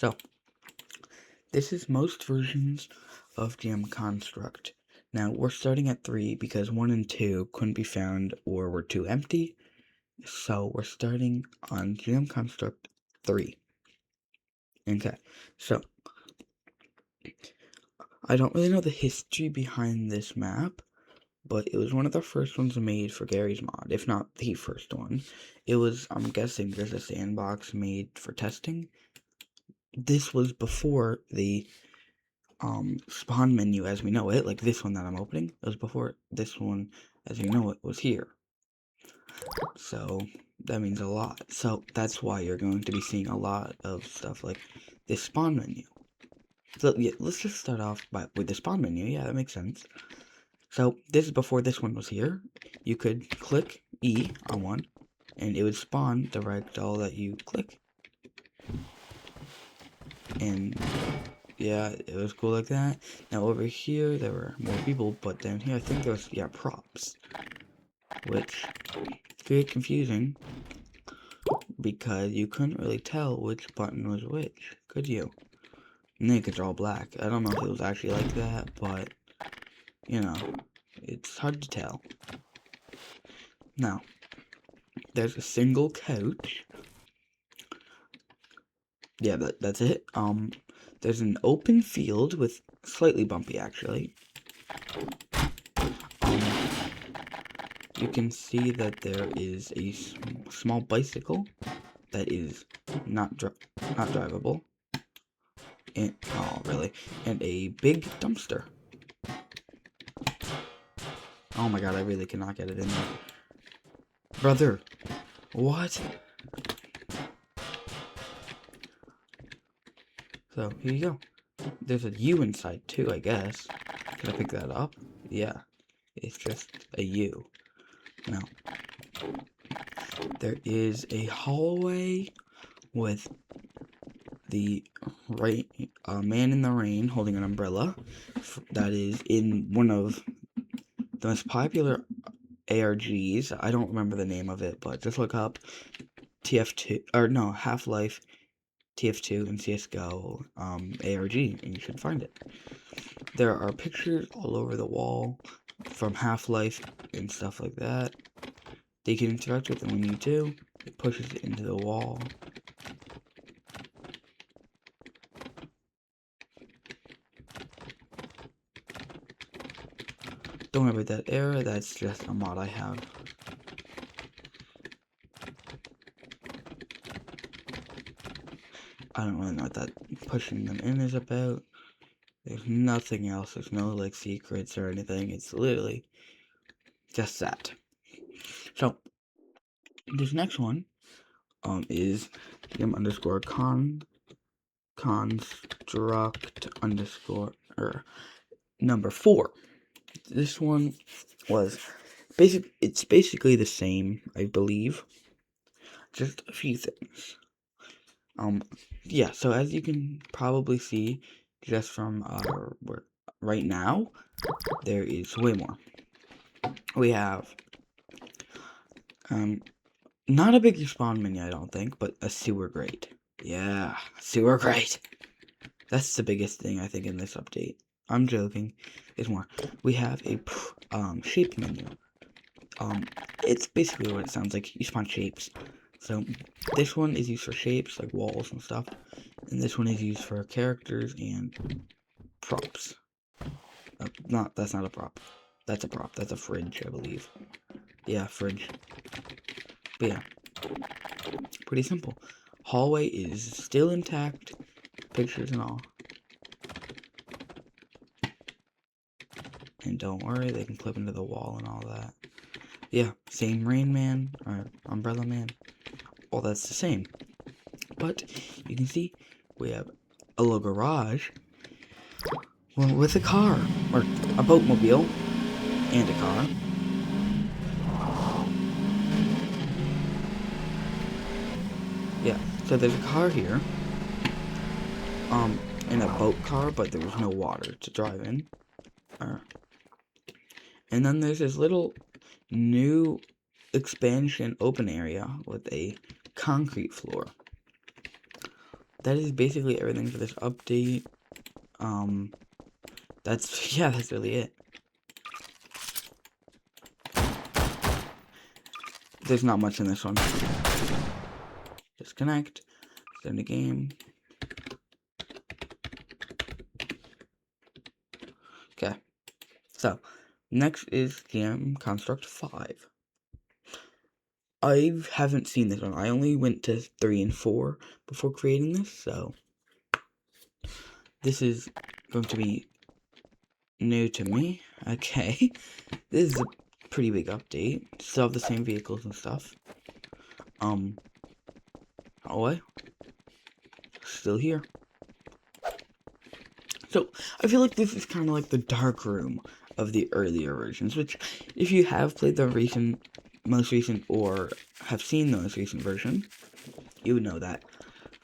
So, this is most versions of GM Construct. Now, we're starting at 3 because 1 and 2 couldn't be found or were too empty. So, we're starting on GM Construct 3. Okay, so, I don't really know the history behind this map, but it was one of the first ones made for Garry's mod, if not the first one. It was, I'm guessing, just a sandbox made for testing. This was before the spawn menu as we know it, like this one that I'm opening. It was before this one as you know it was here. So that means a lot. So that's why you're going to be seeing a lot of stuff like this spawn menu. So yeah, let's just start off with the spawn menu. Yeah, that makes sense. So this is before this one was here. You could click E on one and it would spawn the ragdoll that you click. And yeah, it was cool like that. Now over here, there were more people, but down here, I think there was, yeah, props. Which, very confusing, because you couldn't really tell which button was which, could you? And then it's all black. I don't know if it was actually like that, but, you know, it's hard to tell. Now, there's a single couch. Yeah, that's it. There's an open field with slightly bumpy, actually. You can see that there is a small bicycle that is not drivable. And, oh, really? And a big dumpster. Oh my god, I really cannot get it in there. Brother, what? So, here you go. There's a U inside too, I guess. Can I pick that up? Yeah, it's just a U. Now, there is a hallway with the man in the rain holding an umbrella. That is in one of the most popular ARGs. I don't remember the name of it, but just look up TF2, or no, Half-Life, TF2, and CSGO ARG, and you should find it. There are pictures all over the wall from Half-Life and stuff like that. They can interact with it when you do. It pushes it into the wall. Don't worry about that error, that's just a mod I have. I don't really know what that pushing them in is about. There's nothing else, there's no like secrets or anything, it's literally just that. So, this next one is _construct number 4. This one was it's basically the same, I believe. Just a few things. Yeah, so as you can probably see just from right now, there is way more. We have not a big spawn menu, I don't think, but a sewer grate. Yeah, sewer grate. That's the biggest thing I think in this update. I'm joking. There's more. We have a shape menu. It's basically what it sounds like. You spawn shapes. So this one is used for shapes like walls and stuff, and this one is used for characters and props. That's not a prop. That's a prop. That's a fridge, I believe. Yeah, fridge. But yeah, pretty simple. Hallway is still intact, pictures and all. And don't worry, they can clip into the wall and all that. Yeah, same Rain Man, or Umbrella Man. All that's the same. But, you can see, we have a little garage. Well, with a car, or a boatmobile, and a car. Yeah, so there's a car here. And a boat car, but there was no water to drive in. And then there's this little new expansion open area with a concrete floor. that is basically everything for this update. That's really it. There's not much in this one. Disconnect. Send a game. Okay. So, next is GM Construct 5. I haven't seen this one. I only went to 3 and 4 before creating this, so this is going to be new to me. Okay. This is a pretty big update. Still have the same vehicles and stuff. Oh, still here. So, I feel like this is kind of like the dark room of the earlier versions, which, if you have played the most recent, or have seen the most recent version, you would know that.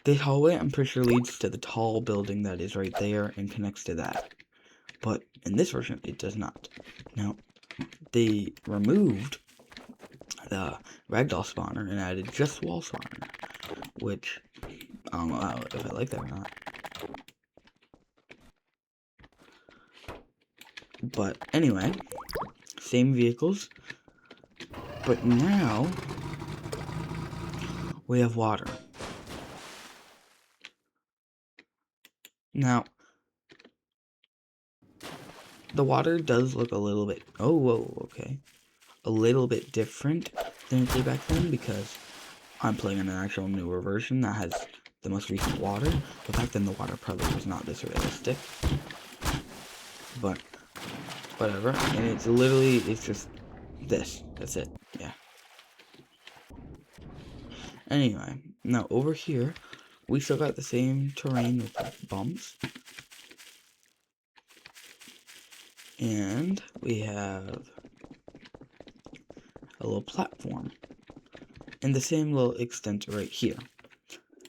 This hallway, I'm pretty sure, leads to the tall building that is right there and connects to that. But in this version, it does not. Now, they removed the ragdoll spawner and added just wall spawner, which, I don't know if I like that or not. But anyway, same vehicles, but now we have water. Now, the water does look a little bit, oh, whoa, okay, a little bit different than it did back then, because I'm playing on an actual newer version that has the most recent water, but back then the water probably was not this realistic. But whatever, and it's just this. That's it. Yeah. Anyway, now over here, we still got the same terrain with the bumps. And we have a little platform. And the same little extent right here.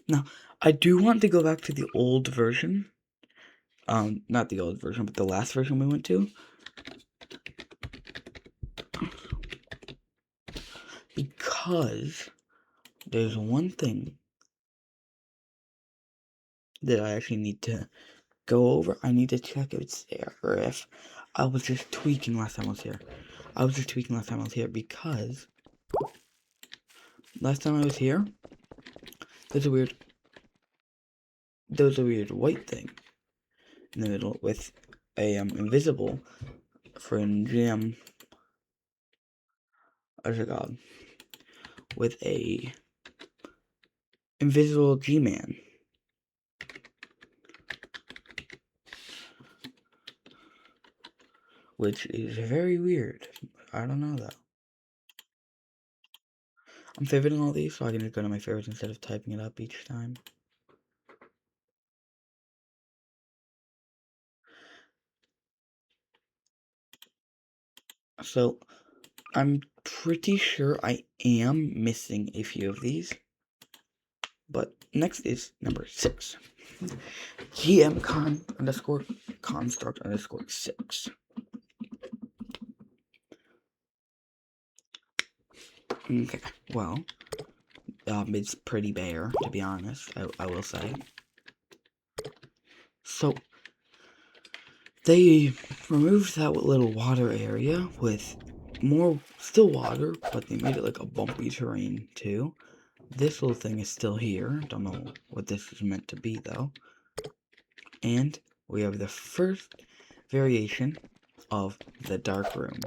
Now, I do want to go back to the old version. Not the old version, but the last version we went to. Because there's one thing that I actually need to go over. I need to check if it's there, or if I was just tweaking last time I was here. I was just tweaking last time I was here because last time I was here, there was a weird white thing in the middle with a invisible friend gem. What's it called? With a invisible G-Man. Which is very weird. I don't know though. I'm favoriting all these so I can just go to my favorites instead of typing it up each time. So, I'm pretty sure I am missing a few of these. But next is number 6. GM_construct_6. Okay, well, it's pretty bare, to be honest, I will say. So, they removed that little water area with more, still water, but they made it like a bumpy terrain, too. This little thing is still here, don't know what this is meant to be, though. And we have the first variation of the dark room.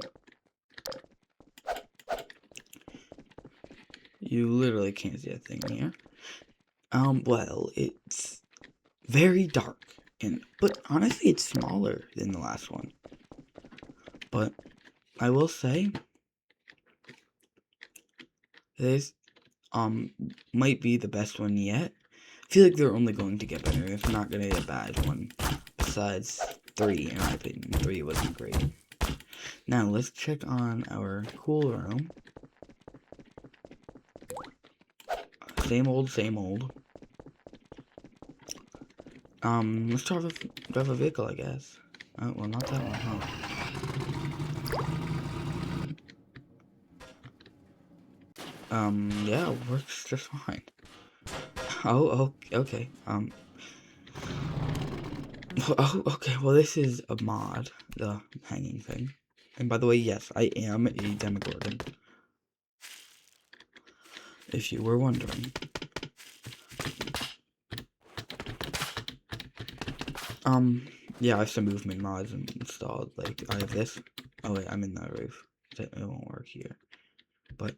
You literally can't see a thing here. Well, it's very dark, but honestly, it's smaller than the last one. But I will say, this might be the best one yet. I feel like they're only going to get better. It's not gonna be a bad one. Besides 3, in my opinion, 3 wasn't great. Now let's check on our cool room. Same old, same old. Let's drive a vehicle, I guess. Oh, well, not that one, huh? Yeah, it works just fine. Oh, okay. Oh, okay. Well, this is a mod, the hanging thing. And by the way, yes, I am a Demogorgon. If you were wondering. Yeah, I have some movement mods installed. Like, I have this. Oh, wait, I'm in the roof. It won't work here. But,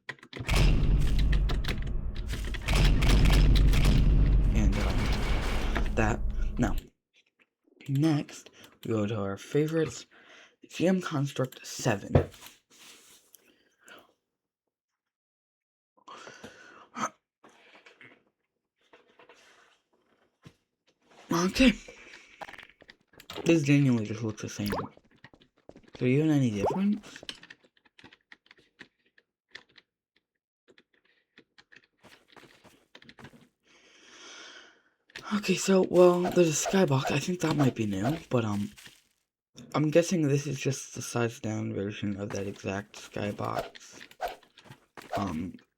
and, that. Now, next, we go to our favorites. GM Construct 7. Okay. This genuinely just looks the same. So, even any difference? Okay, so, well, there's a skybox. I think that might be new, but, I'm guessing this is just the sized down version of that exact skybox.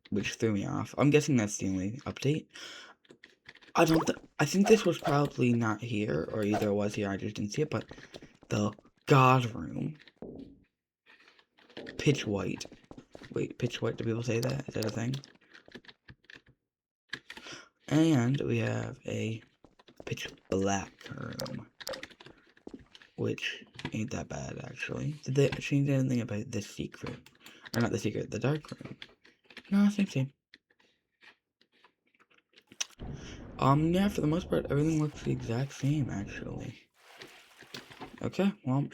Which threw me off. I'm guessing that's the only update. I think this was probably not here, or either it was here, I just didn't see it, but the God Room. Pitch white. Wait, pitch white, do people say that? Is that a thing? And we have a pitch black room. Which ain't that bad, actually. Did they change anything about the secret? Or not the secret, the dark room? No, same. Yeah, for the most part, everything looks the exact same, actually. Okay, well,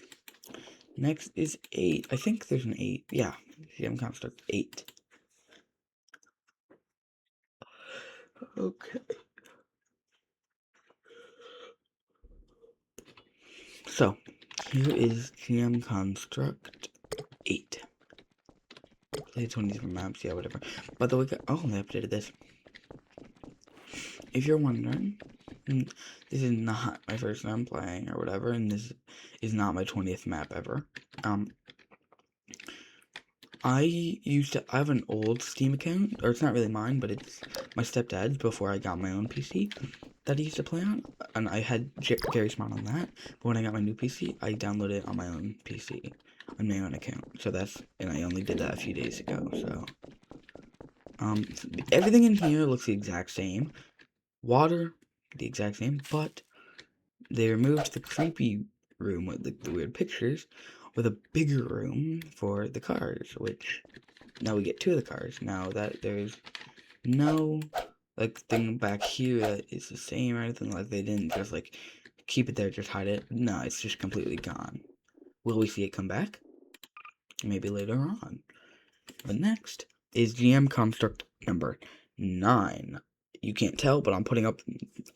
next is 8. I think there's an 8. Yeah, GM Construct 8. Okay. So, here is GM Construct 8. Play 20 different maps, yeah, whatever. By the way, oh, they updated this. If you're wondering, this is not my first time playing or whatever, and this is not my 20th map ever. I have an old Steam account, or it's not really mine, but it's my stepdad's before I got my own PC that I used to play on, and I had Garry's Mod on that, but when I got my new PC, I downloaded it on my own PC, on my own account, and I only did that a few days ago, so, everything in here looks the exact same, water, the exact same, but they removed the creepy room with the weird pictures, with a bigger room for the cars, which, now we get 2 of the cars, now that there's no, like, thing back here that is the same or anything, like, they didn't just, like, keep it there, just hide it, no, it's just completely gone. Will we see it come back? Maybe later on. But next is GM Construct number 9. You can't tell, but I'm putting up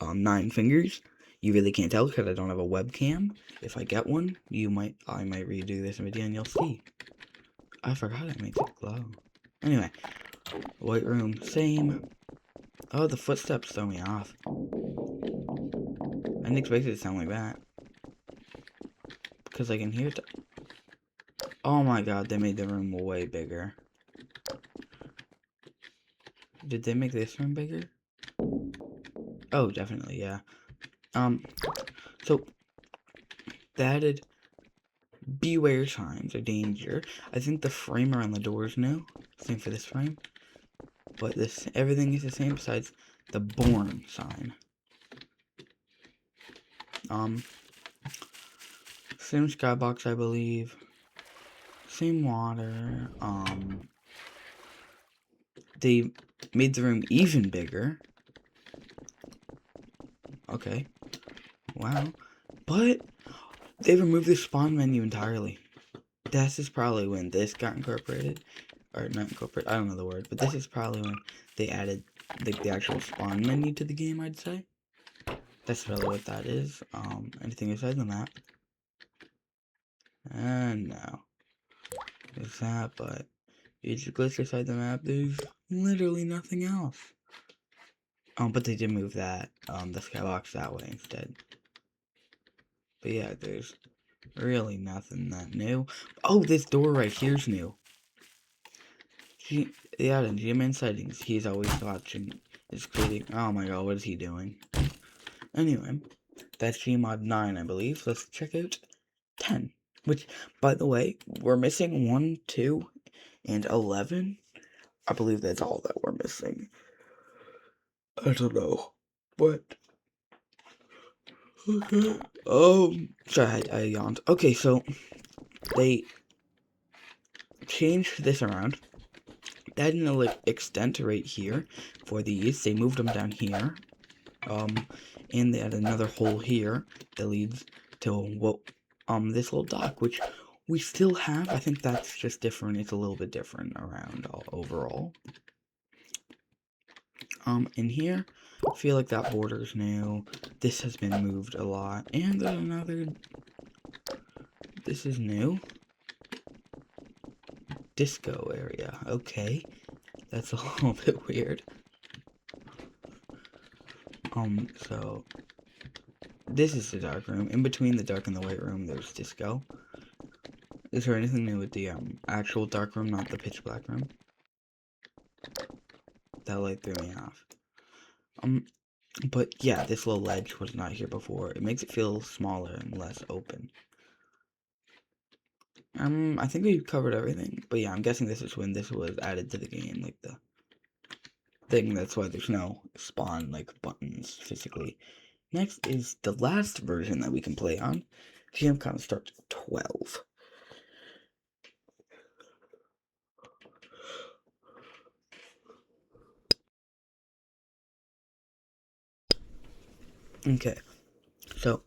9 fingers. You really can't tell because I don't have a webcam. If I get one, I might redo this video and you'll see. I forgot it makes it glow. Anyway, white room, same. Oh, the footsteps throw me off. I didn't expect it to sound like that. Because I can hear it. Oh my god, they made the room way bigger. Did they make this room bigger? Oh, definitely, yeah. So, they added beware signs of danger. I think the frame around the door is new. Same for this frame. But everything is the same besides the born sign. Same skybox, I believe. Same water. They made the room even bigger. Okay. Wow. But they removed the spawn menu entirely. This is probably when this got incorporated. Or not incorporated, I don't know the word. But this is probably when they added the actual spawn menu to the game, I'd say. That's really what that is. Anything aside the map? No. There's that, but if you glitch aside the map, there's literally nothing else. But they did move that, the skybox that way instead. But yeah, there's really nothing that new. Oh, this door right here's new. Yeah, in GMN settings, he's always watching. is creating. Oh my god, what is he doing? Anyway, that's Gmod 9, I believe. Let's check out 10. Which, by the way, we're missing 1, 2, and 11. I believe that's all that we're missing. I don't know. But. Okay. Sorry, I yawned. Okay, so they changed this around. That didn't extent right here for these. They moved them down here. And they had another hole here that leads to what this little dock, which we still have. I think that's just different. It's a little bit different around overall. In here, I feel like that border's new. This has been moved a lot, and there's another. This is new. Disco area. Okay, that's a little bit weird. So this is the dark room. In between the dark and the white room, there's disco. Is there anything new with the actual dark room, not the pitch black room? That light threw me off. But yeah, this little ledge was not here before. It makes it feel smaller and less open. I think we covered everything. But yeah, I'm guessing this is when this was added to the game, like the thing. That's why there's no spawn like buttons physically. Next is the last version that we can play on, GM Construct 12. Okay, so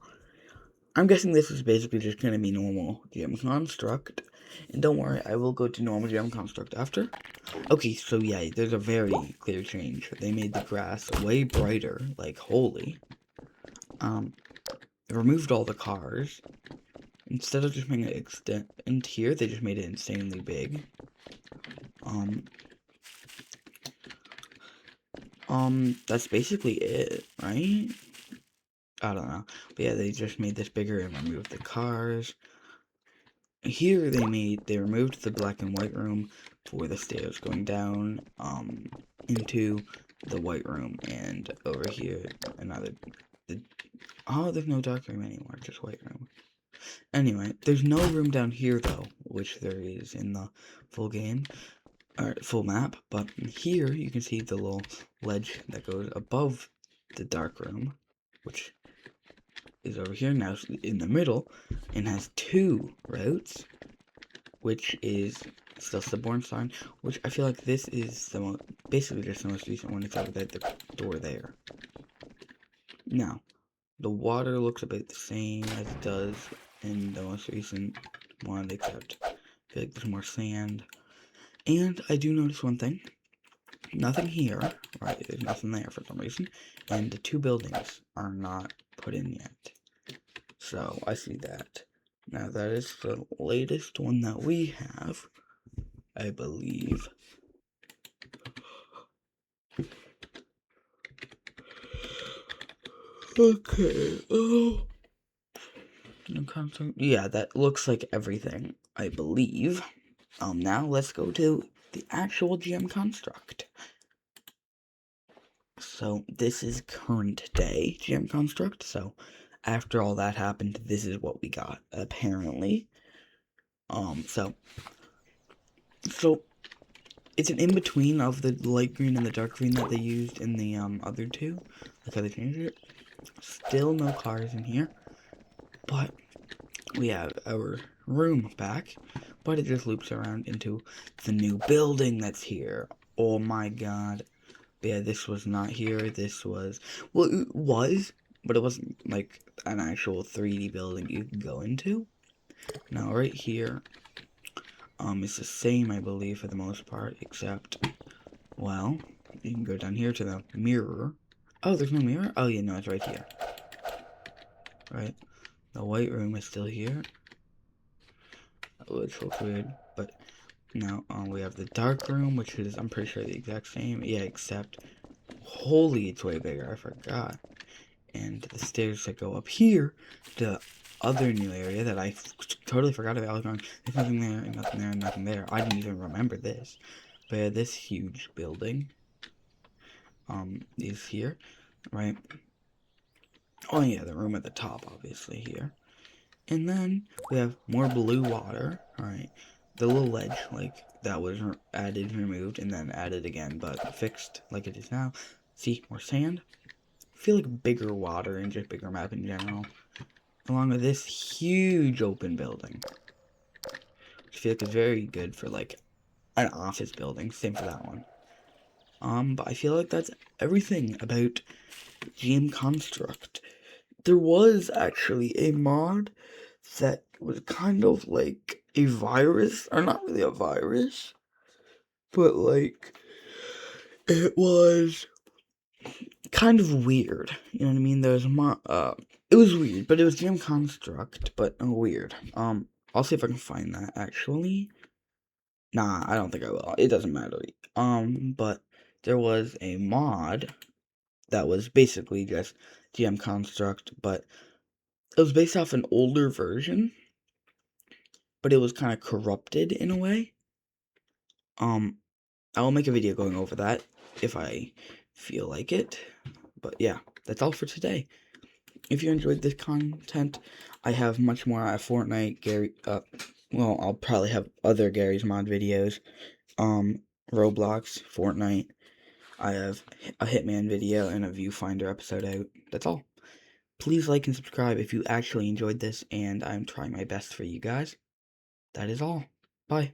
I'm guessing this is basically just going to be normal GM Construct. And don't worry, I will go to normal GM Construct after. Okay, so yeah, there's a very clear change. They made the grass way brighter, like holy. They removed all the cars. Instead of just making it extend into here, they just made it insanely big. That's basically it, right? I don't know. But yeah, they just made this bigger and removed the cars. Here they removed the black and white room for the stairs going down into the white room, and over here there's no dark room anymore, just white room. Anyway, there's no room down here though, which there is in the full game or full map, but here you can see the little ledge that goes above the dark room, which is over here now in the middle, and has 2 routes, which is still Subornstein, which I feel like this is basically just the most recent one. It's over there, the door there. Now, the water looks about the same as it does in the most recent one, except I feel like there's more sand. And I do notice one thing. Nothing here, right? There's nothing there for some reason. And the 2 buildings are not put in yet. So, I see that. Now, that is the latest one that we have, I believe. Okay, yeah, that looks like everything, I believe. Now let's go to the actual GM construct. So, this is current day GM construct, so after all that happened, this is what we got, apparently. So it's an in-between of the light green and the dark green that they used in the, other 2. Look how they changed it. Still no cars in here, but we have our room back, but it just loops around into the new building that's here. Oh my god. Yeah, this was not here. This was, well, it was, but it wasn't like an actual 3D building you could go into. Now, right here, it's the same, I believe, for the most part, except, well, you can go down here to the mirror. Oh, there's no mirror? Oh, yeah, no, it's right here. Right. The white room is still here. Which looks weird, but now we have the dark room, which is, I'm pretty sure, the exact same. Yeah, except, holy, it's way bigger. I forgot. And the stairs that go up here, the other new area that I totally forgot about. I was going, there's nothing there, and nothing there, and nothing there. I didn't even remember this. But yeah, this huge building. is here, right? Oh yeah, the room at the top, obviously, here. And then we have more blue water, alright. The little ledge, like, that was added, removed, and then added again, but fixed like it is now. See, more sand. I feel like bigger water and just bigger map in general. Along with this huge open building. Which I feel like is very good for, like, an office building. Same for that one. But I feel like that's everything about GM Construct. There was actually a mod that was kind of like a virus, or not really a virus, but like it was kind of weird. You know what I mean? There was it was weird, but it was GM Construct, but weird. I'll see if I can find that actually. Nah, I don't think I will. It doesn't matter. But there was a mod that was basically just GM Construct, but it was based off an older version, but it was kind of corrupted in a way. I will make a video going over that if I feel like it. But yeah, that's all for today. If you enjoyed this content, I have much more. I have Fortnite, Garry, well, I'll probably have other Garry's Mod videos, Roblox, Fortnite. I have a Hitman video and a Viewfinder episode out. That's all. Please like and subscribe if you actually enjoyed this, and I'm trying my best for you guys. That is all. Bye.